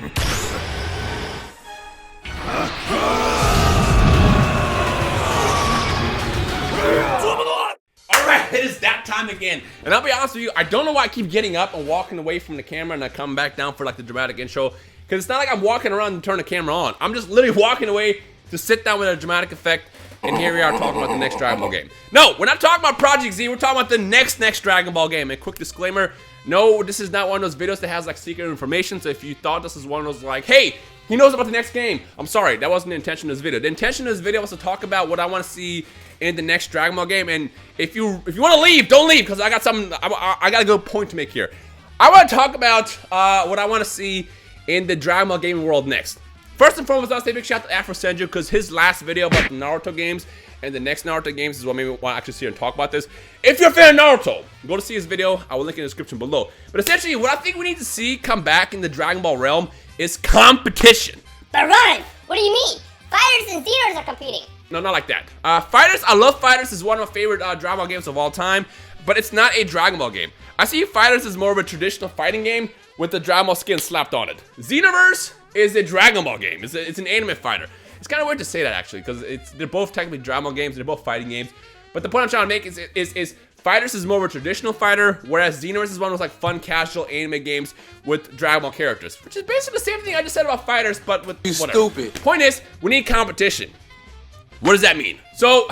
Alright, it is that time again. And I'll be honest with you, I don't know why I keep getting up and walking away from the camera and I come back down for like the dramatic intro. Because it's not like I'm walking around and turn the camera on. I'm just literally walking away to sit down with a dramatic effect. And here we are talking about the next Dragon Ball game. No, we're not talking about Project Z, we're talking about the next Dragon Ball game. And quick disclaimer, no, this is not one of those videos that has like secret information. So if you thought this is one of those like, hey, he knows about the next game, I'm sorry, that wasn't the intention of this video. The intention of this video was to talk about what I want to see in the next Dragon Ball game. And if you want to leave, don't leave, because I got something, I got a good point to make here. I want to talk about what I want to see in the Dragon Ball gaming world next. First and foremost, I'll say a big shout out to Afro Senju, because his last video about the Naruto games and the next Naruto games is what made me want to actually see and talk about this. If you're a fan of Naruto, go to see his video. I will link in the description below. But essentially, what I think we need to see come back in the Dragon Ball realm is competition. But Ryan, what do you mean? Fighters and Zeros are competing. No, not like that. Fighters, I love Fighters. It's one of my favorite Dragon Ball games of all time. But it's not a Dragon Ball game. I see Fighters as more of a traditional fighting game with the Dragon Ball skin slapped on it. Xenoverse is a Dragon Ball game. It's an anime fighter. It's kind of weird to say that actually, because they're both technically Dragon Ball games. They're both fighting games. But the point I'm trying to make is Fighters is more of a traditional fighter, whereas Xenoverse is one of those like fun, casual anime games with Dragon Ball characters, which is basically the same thing I just said about Fighters, but with whatever. Stupid. Point is, we need competition. What does that mean? So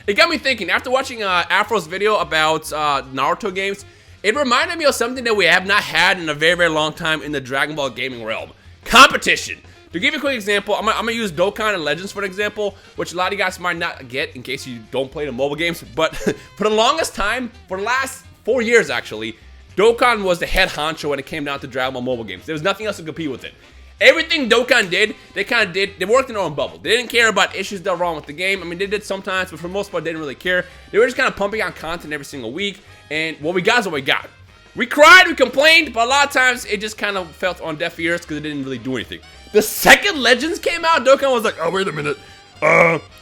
it got me thinking. After watching Afro's video about Naruto games, it reminded me of something that we have not had in a very, very long time in the Dragon Ball gaming realm. Competition. To give you a quick example, I'm gonna use Dokkan and Legends for an example, which a lot of you guys might not get in case you don't play the mobile games. But for the longest time, for the last 4 years actually, Dokkan was the head honcho when it came down to Dragon Ball mobile games. There was nothing else to compete with it. Everything Dokkan did, they worked in their own bubble. They didn't care about issues that were wrong with the game. I mean, they did sometimes, but for the most part, they didn't really care. They were just kind of pumping out content every single week, and what we got is what we got. We cried, we complained, but a lot of times it just kind of felt on deaf ears because it didn't really do anything. The second Legends came out, Dokkan was like, Oh, wait a minute.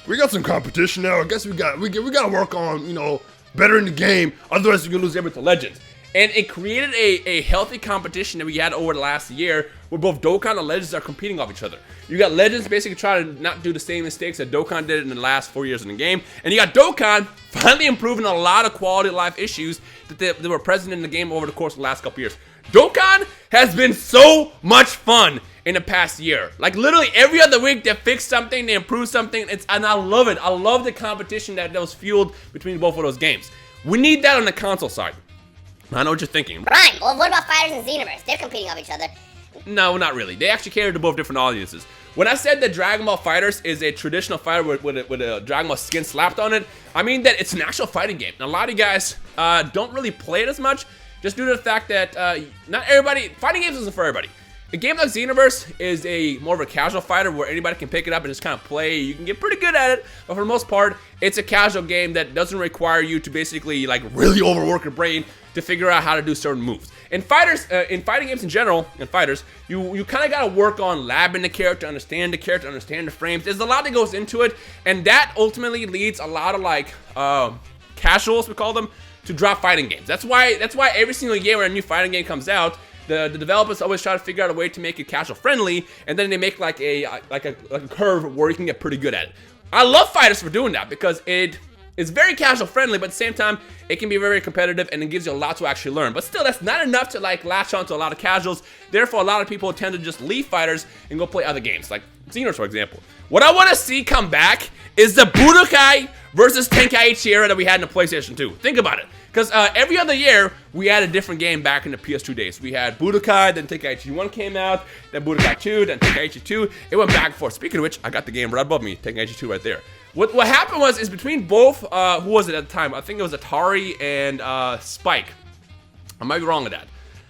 We got some competition now. I guess we got to work on, better in the game. Otherwise, you're gonna lose everything to Legends. And it created a healthy competition that we had over the last year, where both Dokkan and Legends are competing off each other. You got Legends basically trying to not do the same mistakes that Dokkan did in the last 4 years in the game, and you got Dokkan finally improving a lot of quality of life issues that were present in the game over the course of the last couple years. Dokkan has been so much fun in the past year. Like literally every other week they fixed something, they improved something, and I love it. I love the competition that was fueled between both of those games. We need that on the console side. I know what you're thinking. Ryan, well, what about Fighters and Xenoverse? They're competing off each other. No, not really. They actually cater to both different audiences. When I said that Dragon Ball FighterZ is a traditional fighter with a Dragon Ball skin slapped on it, I mean that it's an actual fighting game. Now, a lot of you guys don't really play it as much, just due to the fact that not everybody, fighting games isn't for everybody. A game like Xenoverse is more of a casual fighter where anybody can pick it up and just kind of play. You can get pretty good at it, but for the most part, it's a casual game that doesn't require you to basically like really overwork your brain to figure out how to do certain moves. In fighting games in general, in fighters, you kind of got to work on labbing the character, understand the frames. There's a lot that goes into it, and that ultimately leads a lot of like casuals, we call them, to drop fighting games. That's why every single year when a new fighting game comes out, the developers always try to figure out a way to make it casual friendly, and then they make like a curve where you can get pretty good at it. I love fighters for doing that because it's very casual friendly, but at the same time, it can be very competitive and it gives you a lot to actually learn. But still, that's not enough to like latch on to a lot of casuals. Therefore, a lot of people tend to just leave fighters and go play other games, like Xenoverse, for example. What I want to see come back is the Budokai versus Tenkaichi era that we had in the PlayStation 2. Think about it. Because every other year, we had a different game back in the PS2 days. We had Budokai, then Tenkaichi 1 came out, then Budokai 2, then Tenkaichi 2. It went back and forth. Speaking of which, I got the game right above me, Tenkaichi 2 right there. What happened is between both, who was it at the time? I think it was Atari and Spike. I might be wrong with that.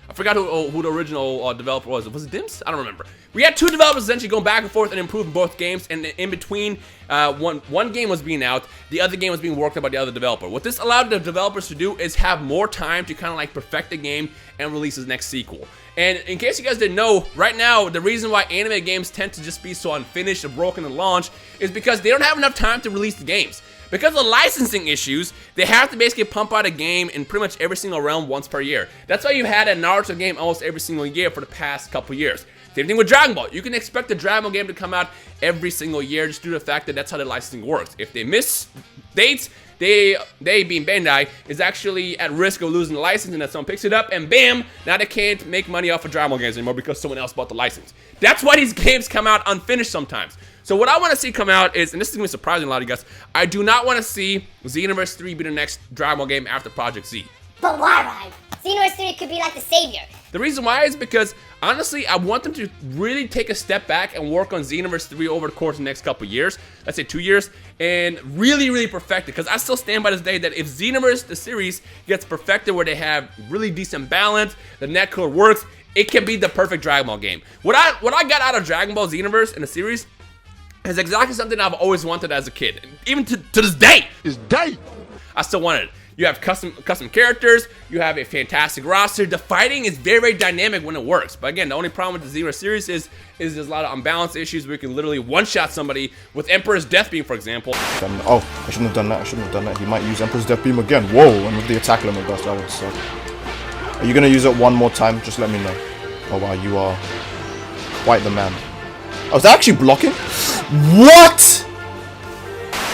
I forgot who the original developer was. Was it Dimps? I don't remember. We had two developers essentially going back and forth and improving both games, and in between, one game was being out, the other game was being worked on by the other developer. What this allowed the developers to do is have more time to kind of like perfect the game and release his next sequel. And in case you guys didn't know, right now, the reason why anime games tend to just be so unfinished and broken at launch is because they don't have enough time to release the games. Because of licensing issues, they have to basically pump out a game in pretty much every single realm once per year. That's why you had a Naruto game almost every single year for the past couple years. Same thing with Dragon Ball. You can expect the Dragon Ball game to come out every single year just due to the fact that that's how the licensing works. If they miss dates, they being Bandai, is actually at risk of losing the license, and then someone picks it up, and bam, now they can't make money off of Dragon Ball games anymore because someone else bought the license. That's why these games come out unfinished sometimes. So what I want to see come out is, and this is going to be surprising a lot of you guys, I do not want to see Xenoverse 3 be the next Dragon Ball game after Project Z. But why, Ryan? Xenoverse 3 could be like the savior. The reason why is because, honestly, I want them to really take a step back and work on Xenoverse 3 over the course of the next couple years, let's say 2 years, and really perfect it. Because I still stand by this day that if Xenoverse, the series, gets perfected where they have really decent balance, the netcode works, it can be the perfect Dragon Ball game. What I got out of Dragon Ball Xenoverse in the series is exactly something I've always wanted as a kid. And even to this day, I still wanted it. You have custom characters, you have a fantastic roster. The fighting is very dynamic when it works. But again, the only problem with the Xenoverse series is there's a lot of unbalanced issues where you can literally one-shot somebody with Emperor's Death Beam, for example. Oh, I shouldn't have done that. He might use Emperor's Death Beam again. Whoa, and with the attack limit burst, that would suck. Are you gonna use it one more time? Just let me know. Oh wow, you are quite the man. Oh, is that actually blocking? What?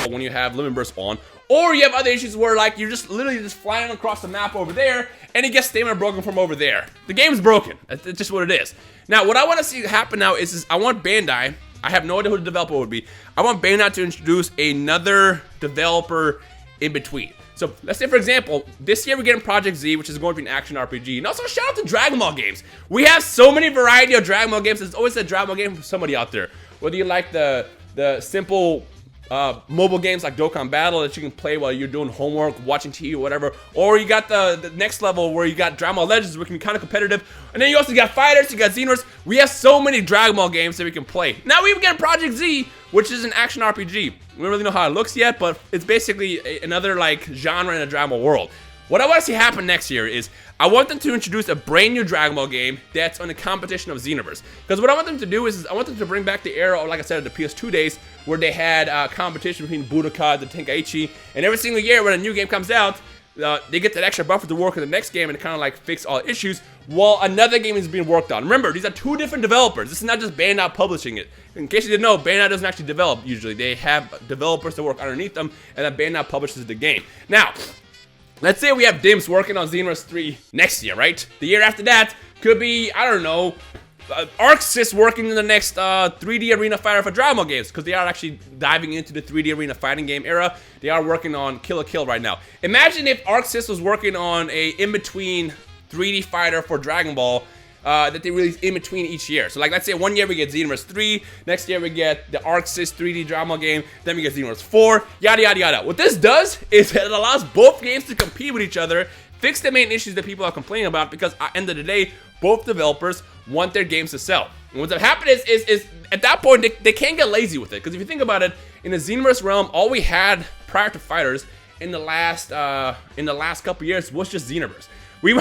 When you have Limit Burst on, or you have other issues where like you're just literally just flying across the map over there and it gets stamina broken from over there. The game's broken. That's just what it is. Now, what I want to see happen now is I want Bandai, I have no idea who the developer would be, I want Bandai to introduce another developer in between. So let's say, for example, this year we're getting Project Z, which is going to be an action RPG. And also shout out to Dragon Ball games. We have so many variety of Dragon Ball games. There's always a Dragon Ball game for somebody out there. Whether you like the simple mobile games like Dokkan Battle that you can play while you're doing homework, watching TV, or whatever. Or you got the next level where you got Dragon Ball Legends, which can be kind of competitive. And then you also got Fighters, you got Xenoverse. We have so many Dragon Ball games that we can play. Now we even get Project Z, which is an action RPG. We don't really know how it looks yet, but it's basically another like genre in the Dragon Ball world. What I want to see happen next year is I want them to introduce a brand new Dragon Ball game that's on the competition of Xenoverse. Because what I want them to do is I want them to bring back the era, like I said, of the PS2 days, where they had competition between Budokai and Tenkaichi, and every single year when a new game comes out, they get that extra buffer to work on the next game and kind of like fix all issues while another game is being worked on. Remember, these are two different developers. This is not just Bandai publishing it. In case you didn't know, Bandai doesn't actually develop usually. They have developers that work underneath them, and then Bandai publishes the game. Now, let's say we have Dims working on Xenoverse 3 next year, right? The year after that could be, I don't know, ArcSys working in the next 3D arena fighter for Dragon Ball games, because they are actually diving into the 3D arena fighting game era. They are working on Kill la Kill right now. Imagine if ArcSys was working on a in-between 3D fighter for Dragon Ball that they release in between each year. So like, let's say one year we get Xenoverse 3, next year we get the ArcSys 3D Dragon Ball game, then we get Xenoverse 4, yada yada yada. What this does is it allows both games to compete with each other, fix the main issues that people are complaining about, because at the end of the day, both developers want their games to sell. And what's happened is at that point, they can't get lazy with it. Because if you think about it, in the Xenoverse realm, all we had prior to Fighters in the last couple years was just Xenoverse. We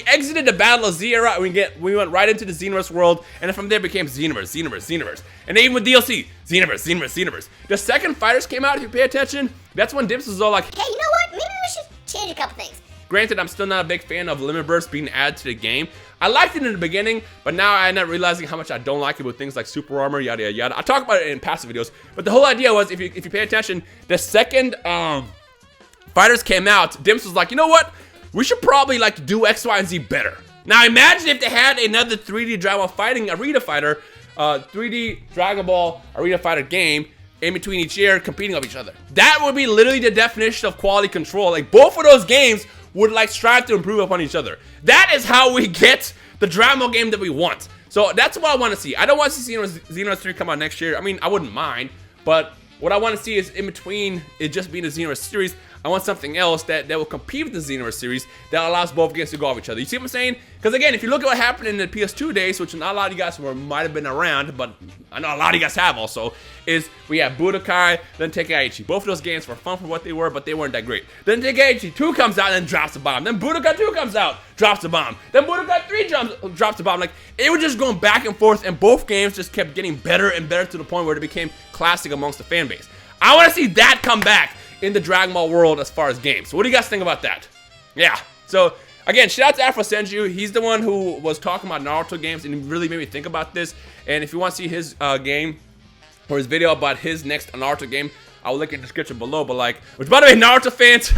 exited the Battle of Z era, and we went right into the Xenoverse world, and then from there became Xenoverse. And then even with DLC, Xenoverse. The second Fighters came out, if you pay attention, that's when Dips was all like, Hey, you know what? Maybe we should change a couple things. Granted, I'm still not a big fan of Limit Burst being added to the game. I liked it in the beginning, but now I'm not realizing how much I don't like it with things like Super Armor, yada yada yada. I talk about it in past videos, but the whole idea was, if you pay attention, the second Fighters came out, Dims was like, you know what? We should probably like do X, Y, and Z better. Now imagine if they had another 3D Dragon Ball fighting arena fighter, 3D Dragon Ball arena fighter game in between each year, competing with each other. That would be literally the definition of quality control. Like, both of those games would like strive to improve upon each other. That is how we get the Dragon Ball game that we want. So that's what I want to see. I don't want to see Xenoverse 3 come out next year. I mean, I wouldn't mind, but what I want to see is, in between it just being the Xenoverse series, I want something else that will compete with the Xenoverse series that allows both games to go off each other. You see what I'm saying? Because again, if you look at what happened in the PS2 days, which not a lot of you guys might have been around, but I know a lot of you guys have also, is we have Budokai, then Tenkaichi. Both of those games were fun for what they were, but they weren't that great. Then Tenkaichi 2 comes out and drops a bomb. Then Budokai 2 comes out, drops a bomb. Then Budokai 3 drops a bomb. Like, it was just going back and forth, and both games just kept getting better and better to the point where it became classic amongst the fan base. I want to see that come back in the Dragon Ball world as far as games. What do you guys think about that? Yeah. So again, shout out to Afro Senju. He's the one who was talking about Naruto games and he really made me think about this. And if you want to see his game or his video about his next Naruto game, I'll link in the description below. But like, which by the way, Naruto fans,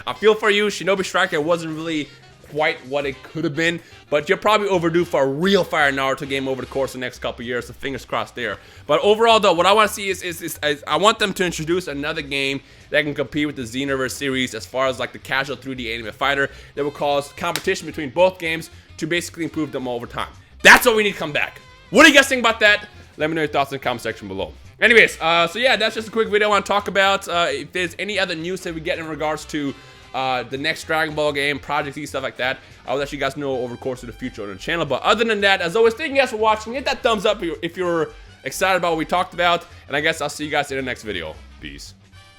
I feel for you. Shinobi Striker wasn't really quite what it could have been, but you're probably overdue for a real fire Naruto game over the course of the next couple years, so fingers crossed there. But overall though, what I want to see is I want them to introduce another game that can compete with the Xenoverse series as far as like the casual 3D anime fighter that will cause competition between both games to basically improve them over time. That's what we need to come back. What do you guys think about that? Let me know your thoughts in the comment section below. Anyways, so yeah, that's just a quick video I want to talk about. If there's any other news that we get in regards to the next Dragon Ball game, Project E, stuff like that, I'll let you guys know over the course of the future on the channel. But other than that, as always, thank you guys for watching. Hit that thumbs up if you're excited about what we talked about. And I guess I'll see you guys in the next video. Peace.